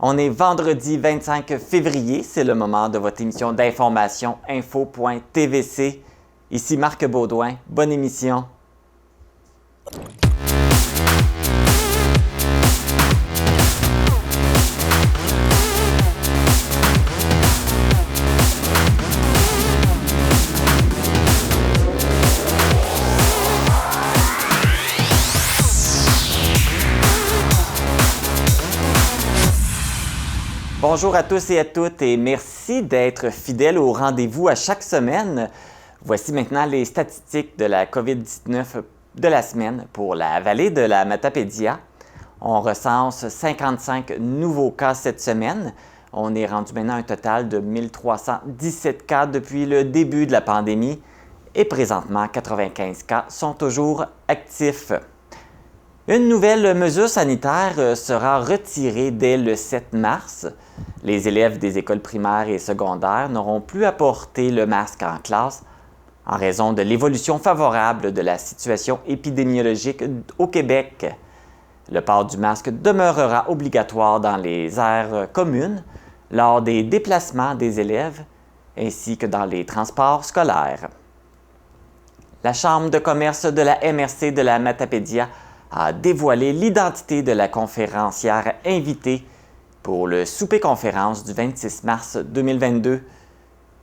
On est vendredi 25 février, c'est le moment de votre émission d'information info.tvc. Ici Marc Baudouin, bonne émission. Bonjour à tous et à toutes et merci d'être fidèles au rendez-vous à chaque semaine. Voici maintenant les statistiques de la COVID-19 de la semaine pour la vallée de la Matapédia. On recense 55 nouveaux cas cette semaine. On est rendu maintenant à un total de 1317 cas depuis le début de la pandémie et présentement 95 cas sont toujours actifs. Une nouvelle mesure sanitaire sera retirée dès le 7 mars. Les élèves des écoles primaires et secondaires n'auront plus à porter le masque en classe en raison de l'évolution favorable de la situation épidémiologique au Québec. Le port du masque demeurera obligatoire dans les aires communes, lors des déplacements des élèves, ainsi que dans les transports scolaires. La Chambre de commerce de la MRC de la Matapédia a dévoilé l'identité de la conférencière invitée pour le souper-conférence du 26 mars 2022.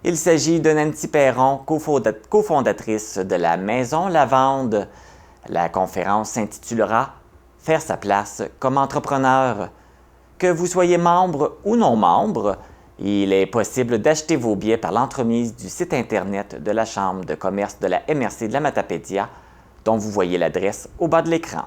Il s'agit de Nancy Perron, cofondatrice de la Maison Lavande. La conférence s'intitulera « Faire sa place comme entrepreneur ». Que vous soyez membre ou non membre, il est possible d'acheter vos billets par l'entremise du site Internet de la Chambre de commerce de la MRC de la Matapédia, dont vous voyez l'adresse au bas de l'écran.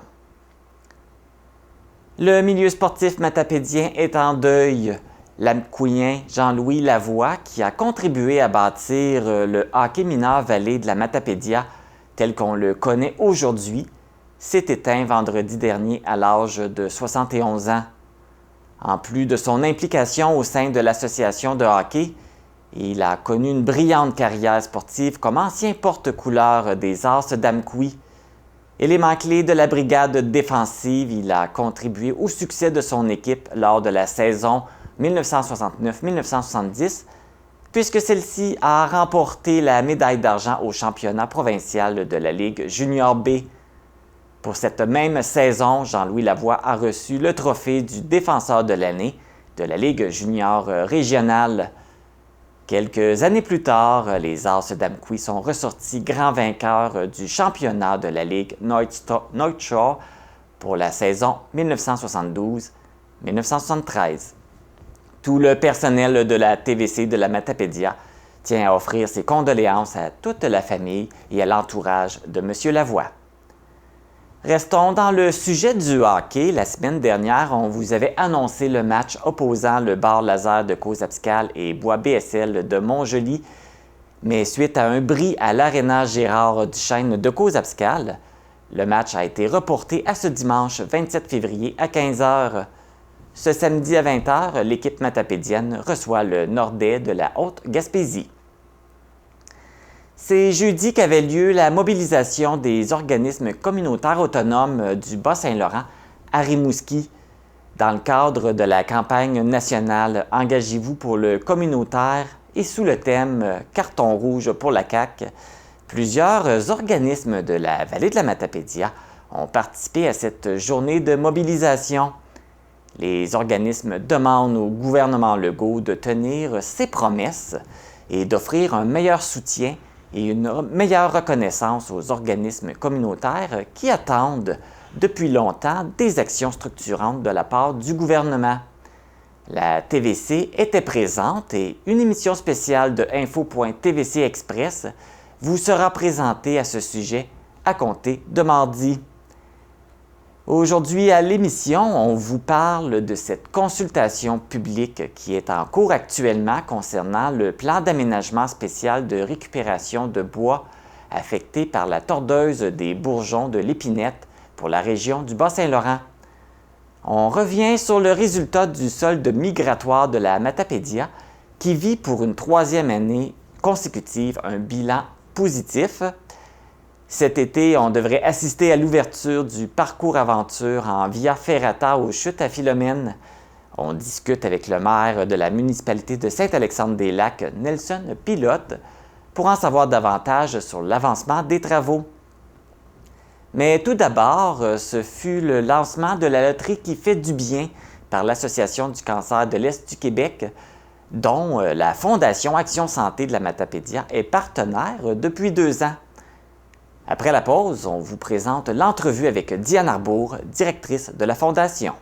Le milieu sportif matapédien est en deuil. L'Amkouen Jean-Louis Lavoie, qui a contribué à bâtir le hockey mineur vallée de la Matapédia tel qu'on le connaît aujourd'hui, s'est éteint vendredi dernier à l'âge de 71 ans. En plus de son implication au sein de l'association de hockey, il a connu une brillante carrière sportive comme ancien porte-couleur des As d'Amkoui. Élément clé de la brigade défensive, il a contribué au succès de son équipe lors de la saison 1969-1970, puisque celle-ci a remporté la médaille d'argent au championnat provincial de la Ligue Junior B. Pour cette même saison, Jean-Louis Lavoie a reçu le trophée du défenseur de l'année de la Ligue Junior régionale. Quelques années plus tard, les As d'Amkoui sont ressortis grands vainqueurs du championnat de la Ligue North Shore pour la saison 1972-1973. Tout le personnel de la TVC de la Matapédia tient à offrir ses condoléances à toute la famille et à l'entourage de M. Lavoie. Restons dans le sujet du hockey. La semaine dernière, on vous avait annoncé le match opposant le bar laser de Causa-Abscale et Bois BSL de Montjoly. Mais suite à un bris à l'aréna Gérard Duchesne de Causa-Abscale, le match a été reporté à ce dimanche 27 février à 15 h. Ce samedi à 20 h, l'équipe matapédienne reçoit le Nordais de la Haute-Gaspésie. C'est jeudi qu'avait lieu la mobilisation des organismes communautaires autonomes du Bas-Saint-Laurent à Rimouski. Dans le cadre de la campagne nationale « Engagez-vous pour le communautaire » et sous le thème « Carton rouge pour la CAQ », plusieurs organismes de la vallée de la Matapédia ont participé à cette journée de mobilisation. Les organismes demandent au gouvernement Legault de tenir ses promesses et d'offrir un meilleur soutien et une meilleure reconnaissance aux organismes communautaires qui attendent depuis longtemps des actions structurantes de la part du gouvernement. La TVC était présente et une émission spéciale de Info.tvc Express vous sera présentée à ce sujet à compter de mardi. Aujourd'hui à l'émission, on vous parle de cette consultation publique qui est en cours actuellement concernant le plan d'aménagement spécial de récupération de bois affecté par la tordeuse des bourgeons de l'Épinette pour la région du Bas-Saint-Laurent. On revient sur le résultat du solde migratoire de la Matapédia qui vit pour une troisième année consécutive un bilan positif. Cet été, on devrait assister à l'ouverture du parcours aventure en Via Ferrata aux Chutes à Philomène. On discute avec le maire de la municipalité de Saint-Alexandre-des-Lacs, Nelson Pilote, pour en savoir davantage sur l'avancement des travaux. Mais tout d'abord, ce fut le lancement de la loterie qui fait du bien par l'Association du cancer de l'Est du Québec, dont la Fondation Action Santé de la Matapédia est partenaire depuis 2 ans. Après la pause, on vous présente l'entrevue avec Diane Arbour, directrice de la Fondation.